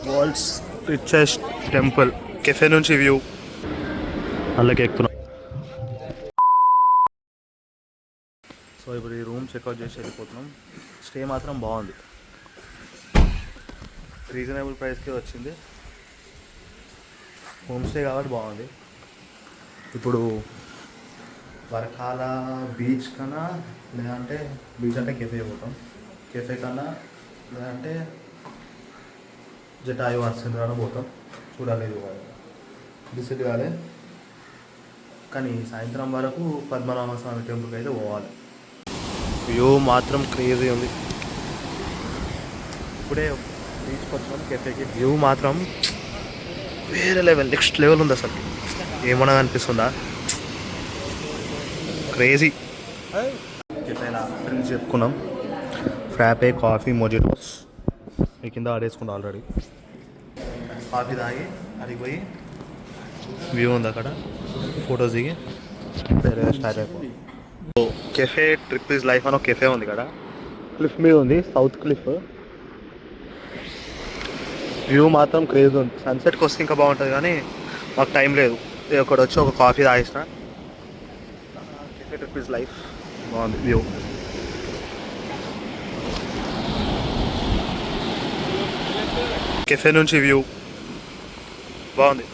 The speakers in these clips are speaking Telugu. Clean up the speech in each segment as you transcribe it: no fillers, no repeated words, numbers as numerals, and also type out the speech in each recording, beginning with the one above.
వరల్డ్స్ రిచెస్ట్ టెంపుల్ కెఫే నుంచి వ్యూ అందులోకి ఎక్కుతున్నాం. సో ఇప్పుడు ఈ రూమ్ చెక్అవుట్ చేసి వెళ్ళిపోతున్నాం. స్టే మాత్రం బాగుంది, రీజనబుల్ ప్రైస్కే వచ్చింది. హోమ్ స్టే కాబట్టి బాగుంది. ఇప్పుడు వరకాల బీచ్ కన్నా, లేదంటే బీచ్ అంటే కెఫే పోతాం, కెఫే కన్నా లేదంటే జటాయు హరిశ్చంద్రాన పోతాం. చూడాలి, డిసైడ్ కాలే. కానీ సాయంత్రం వరకు పద్మనాభ స్వామి టెంపుల్కి అయితే పోవాలి. వ్యూ మాత్రం క్రేజీ ఉంది. ఇప్పుడే బీచ్కి వచ్చాం, కెఫేకి. వ్యూ మాత్రం వేరే లెవెల్, నెక్స్ట్ లెవెల్ ఉంది. అసలు ఏమన్నా అనిపిస్తుందా, క్రేజీ. కెఫేలా డ్రింక్స్ చెప్పుకున్నాం, ఫ్రాపే, కాఫీ, మొజిటోస్ మీ కింద ఆడేసుకున్నాం ఆల్రెడీ. కాఫీ తాగి అది పోయి వ్యూ ఉంది అక్కడ, ఫొటోస్ దిగి వేరే స్టార్ట్ అయిపోయింది. కెఫే ట్రిప్ ఈజ్ లైఫ్ అని ఒక కెఫే ఉంది కదా, క్లిఫ్ మీద ఉంది, సౌత్ క్లిఫ్. వ్యూ మాత్రం క్రేజ్ ఉంది. సన్సెట్కి వస్తే ఇంకా బాగుంటుంది, కానీ మాకు టైం లేదు. ఒకటి వచ్చి ఒక కాఫీ తాగేసిన. కెఫే ట్రిప్ ఈజ్ లైఫ్, బాగుంది వ్యూ. కెఫే నుంచి వ్యూ బాగుంది.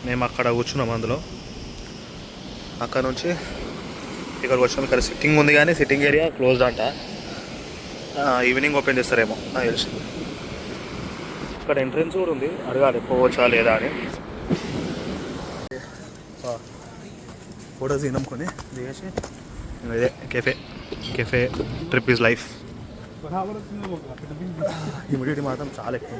మేము అక్కడ కూర్చున్నాం, అందులో అక్కడ నుంచి ఇక్కడికి వచ్చాం. ఇక్కడ సిట్టింగ్ ఉంది, కానీ సిట్టింగ్ ఏరియా క్లోజ్డ్ అంట. ఈవినింగ్ ఓపెన్ చేస్తారేమో నాకు తెలిసి. ఇక్కడ ఎంట్రన్స్ కూడా ఉంది, అడగాలి పోవచ్చా లేదా అని. ఫోటోస్ తినమ్ముకొని దిగేసి ఇదే cafe trip is life. Humidity మాత్రం చాలా ఎక్కువ.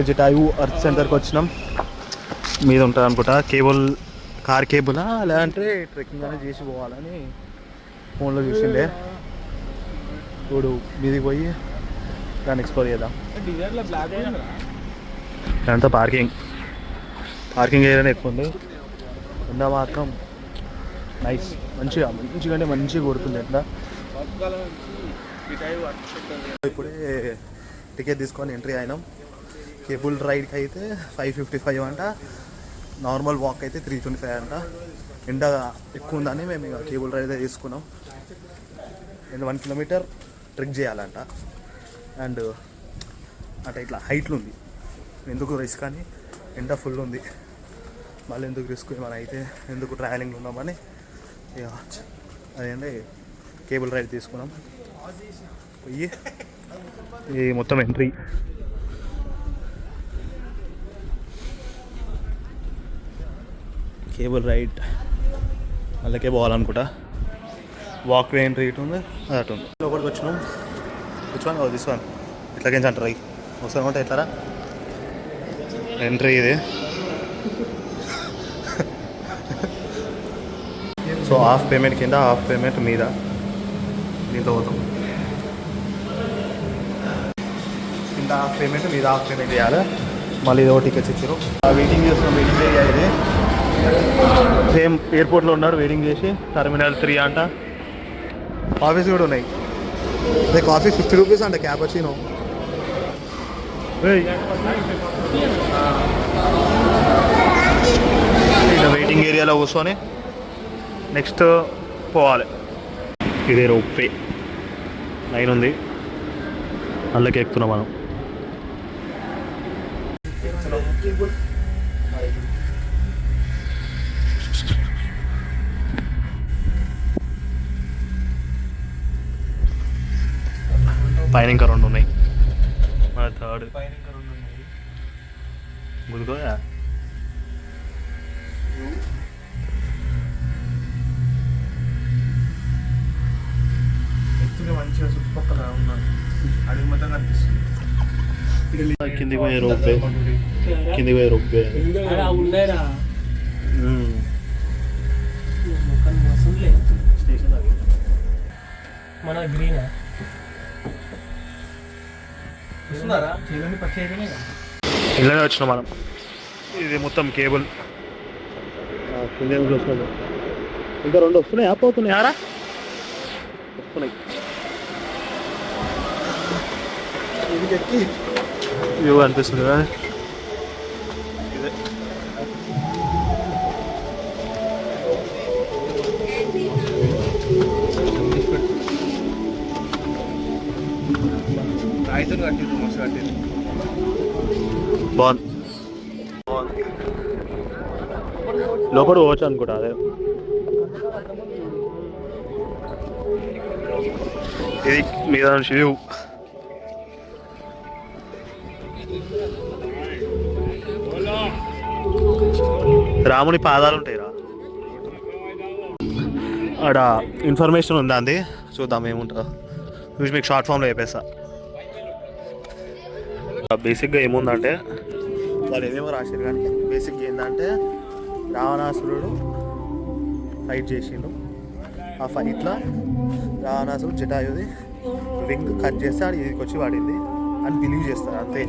జటాయు అర్త్ సెంటర్కి వచ్చినాం. మీద ఉంటుంది అనుకుంటా కేబుల్, కార్ కేబులా లేదంటే ట్రెక్కింగ్ అనేది చేసి పోవాలని ఫోన్లో చూసిండే. ఇప్పుడు మీదికి పోయి దాన్ని ఎక్స్ప్లోర్ చేద్దాం. దాంతో పార్కింగ్ ఏరియానే ఎక్కువ ఉంది. ఎండ మాత్రం నైస్, మంచిగా అంటే మంచిగా కొడుతుంది ఎండ. ఇప్పుడే టికెట్ తీసుకొని ఎంట్రీ అయినాం. కేబుల్ రైడ్కి అయితే 555 అంట, నార్మల్ వాక్ అయితే 325 అంట. ఎండ ఎక్కువ ఉందని మేము ఇక కేబుల్ రైడ్ తీసుకున్నాం. 1 కిలోమీటర్ ట్రెక్ చేయాలంట. అండ్ అంటే ఇట్లా హైట్లు ఉంది, ఎందుకు రిస్క్ అని. ఎండ ఫుల్ ఉంది, మళ్ళీ ఎందుకు రిస్క్ ఏమైనా అయితే ఎందుకు ట్రావెలింగ్లో ఉన్నామని ఇక అదేంటే కేబుల్ రైడ్ తీసుకున్నాం. పోయి ఈ మొత్తం ఎంట్రీ కేబుల్ రైడ్ అలాగే పోవాలనుకుంటా. వాక్ వే ఎంట్రీ ఇటు ఉంది, అది అటు ఉంది. లోపలికి వచ్చినాం. కూర్చోని తీసుకోండి, ఇట్లాగేంచి అంటారు అవి ఒకసారి ఉంటే ఎట్లారా ఎంట్రీ ఇది. సో హాఫ్ పేమెంట్ కింద, హాఫ్ పేమెంట్ మీద, దీంతో పోతాం. కింద హాఫ్ పేమెంట్, మీద హాఫ్ పేమెంట్ చేయాలి. మళ్ళీ ఏదో టికెట్స్ ఇచ్చారు. వెయిటింగ్ చేస్తున్నాం. వెయిటింగ్ ఏరియా ఇది సేమ్ ఎయిర్పోర్ట్లో ఉన్నారు వెయిటింగ్ చేసి. టర్మినల్ 3 అంట. కాఫీస్ కూడా ఉన్నాయి. అదే కాఫీ 50 రూపీస్ అంట, క్యాపచినో. ఇలా వెయిటింగ్ ఏరియాలో కూర్చొని నెక్స్ట్ పోవాలి. ఇదే రోప్ లైన్ ఉంది, అందులోకి ఎక్కుతున్నాం మనం. పైన ఇంకా 2 ఉన్నాయి. మన థర్డ్ గుర్తుకోయా. మంచిగా చుట్టుపక్కల ఉన్నాను, అడిగి మొత్తం కనిపిస్తుంది. కిందికి పోయే రోప్పే, కిందికి పోయే రోప్పే మన గ్రీన్ ఇలానే వచ్చినాం మనం. ఇది మొత్తం కేబుల్ కింద వస్తుంది. ఇంకా 2 వస్తున్నాయి. యాప్ అవుతున్నాయి ఆరా వస్తున్నాయి. వ్యూ అనిపిస్తుంది కదా. ఇదే రాయితలు కట్టింది, మస్తు కట్టింది. బాగుంది. లోపల పోవచ్చు అనుకుంటా. అదే ఇది మీద నుంచి వ్యూ. రాముని పాదాలు ఉంటాయిరా ఆడ. ఇన్ఫర్మేషన్ ఉందా అంది, చూద్దాం ఏముంటుందో. చూసి మీకు షార్ట్ ఫామ్లో చెప్పేస్తా. బేసిక్గా ఏముందంటే వాళ్ళు ఏమేమో రాశారు, కానీ బేసిక్గా ఏంటంటే రావణాసురుడు ఫైట్ చేసిండు. ఆ ఫైట్లో రావణాసురుడు జటాయుది వింగ్ కట్ చేస్తే ఆడు ఇదికి వచ్చి పడింది అని బిలీవ్ చేస్తారు అంతే.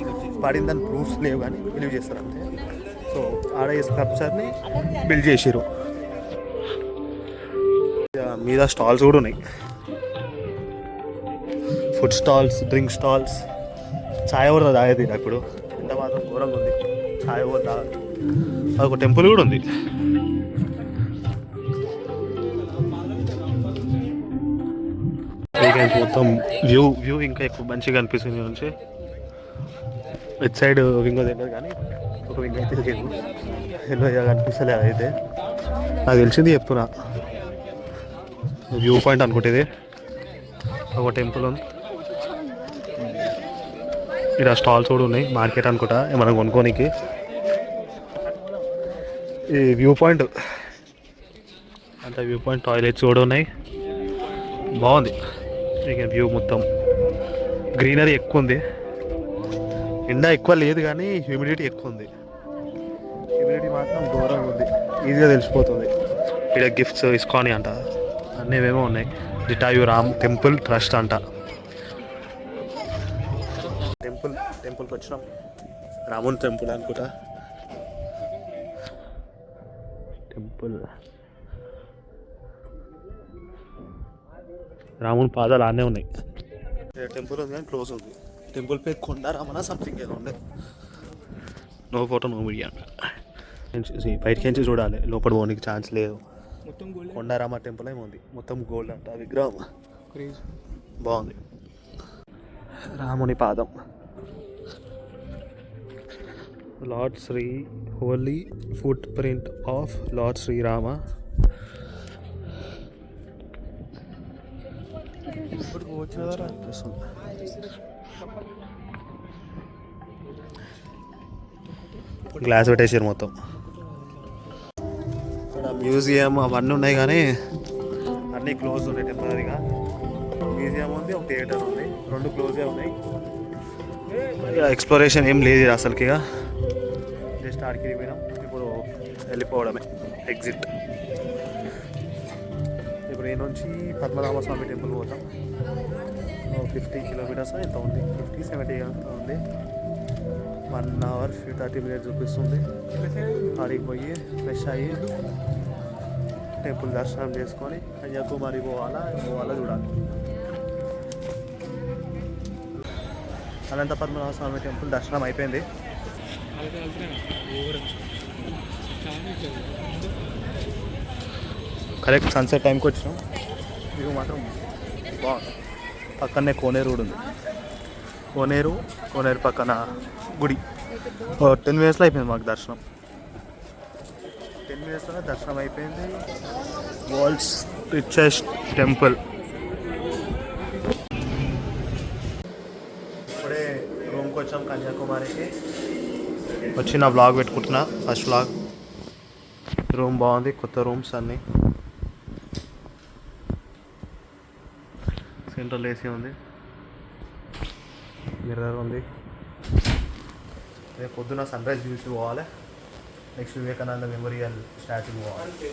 పడిందని ప్రూఫ్స్ లేవు కానీ బిలీవ్ చేస్తారు అంతే. సో ఆడ ఈ స్కల్ప్చర్ని బిల్డ్ చేసిరు. మీద స్టాల్స్ కూడా ఉన్నాయి, ఫుడ్ స్టాల్స్, డ్రింక్ స్టాల్స్. ఛాయ్ కూడా తాగేది ఇప్పుడు, ఎంత మాత్రం ఘోరంగా ఉంది. ఛాయ్ కూడా తాగదు. అదొక టెంపుల్ కూడా ఉంది. మొత్తం వ్యూ ఇంకా ఎక్కువ మంచిగా అనిపిస్తుంది నుంచి. ఇట్ సైడ్ వింగో దగ్గర కానీ ఒక వింగ్ అయితే లేదు, ఎన్నో కనిపిస్తలే. అదైతే నాకు తెలిసింది చెప్తున్నా. వ్యూ పాయింట్ అనుకుంటేది ఒక టెంపుల్ ఉంది. ఇక్కడ స్టాల్స్ కూడా ఉన్నాయి, మార్కెట్ అనుకుంటా ఏమైనా కొనుక్కోనికి. ఈ వ్యూ పాయింట్ అంత వ్యూ పాయింట్, టాయిలెట్స్ కూడా ఉన్నాయి. బాగుంది. ఇక వ్యూ మొత్తం గ్రీనరీ ఎక్కువ ఉంది. ఎండ ఎక్కువ లేదు కానీ హ్యూమిడిటీ ఎక్కువ ఉంది. హ్యూమిడిటీ మాత్రం ఘోరంగా ఉంది, ఈజీగా తెలిసిపోతుంది. ఇక్కడ గిఫ్ట్స్ ఇస్కాని అంట, అన్నీ ఏమేమో ఉన్నాయి. జటాయు రామ్ టెంపుల్ ట్రస్ట్ అంట. టెంపుల్కి వచ్చినాం, రాముని టెంపుల్ అనుకుంటా. టెంపుల్ రాముని పాదాలు ఆనే ఉన్నాయి. టెంపుల్ ఉంది కానీ క్లోజ్ ఉంది. టెంపుల్ పేరు కొండారామన సంథింగ్ ఏదో ఉండే. No photo no media. బయటికి నుంచి చూడాలి, లోపల పోనీకి ఛాన్స్ లేదు. కొండారామ టెంపుల్ ఏమో ఉంది, మొత్తం గోల్డ్ అంట విగ్రహం. బాగుంది. రాముని పాదం, lord Shri holy footprint of lord Shri Rama. Glass పెట్టేసారు మొత్తం. ఇక్కడ మ్యూజియం అవన్నీ ఉన్నాయి కానీ అన్నీ క్లోజ్ ఉన్నాయి టెంపరీగా. మ్యూజియం ఉంది, ఒక థియేటర్ ఉంది, 2 క్లోజే ఉన్నాయి. ఎక్స్ప్లోరేషన్ ఏం లేదు అసలుకి. ఇక జస్ట్ ఆడికి పోయినాం, ఇప్పుడు వెళ్ళిపోవడమే ఎగ్జిట్. ఇప్పుడు ఈ నుంచి పద్మనాభ స్వామి టెంపుల్ పోతాం. 50 కిలోమీటర్స్ ఎంత ఉంది, 50-70 ఎంత ఉంది. 1 అవర్ 30 మినిట్స్ చూపిస్తుంది. ఆడికి పోయి ఫ్రెష్ అయ్యి టెంపుల్ దర్శనం చేసుకొని కన్యాకుమారి పోవాలా చూడాలి. అనంత పద్మనాభ స్వామి టెంపుల్ దర్శనం అయిపోయింది. కరెక్ట్ సన్సెట్ టైంకి వచ్చినాం. వ్యూ మాత్రం బాగుంది. పక్కనే కోనేరు కూడా ఉంది. కోనేరు పక్కన గుడి. 10 మినిట్స్లో అయిపోయింది మాకు దర్శనం. 10 మినిట్స్లోనే దర్శనం అయిపోయింది. World's richest temple. ఇప్పుడే రూమ్కి వచ్చాం కన్యాకుమారికి. వచ్చి నా వ్లాగ్ పెట్టుకుంటున్నా, ఫస్ట్ వ్లాగ్. రూమ్ బాగుంది, కొత్త రూమ్స్ అన్నీ. సెంట్రల్ ఏసీ ఉంది, మిర్రర్ ఉంది. రేపు పొద్దున సన్ రైజ్ చూసి పోవాలి. నెక్స్ట్ వివేకానంద మెమోరియల్ స్టాచ్యూ పోవాలి.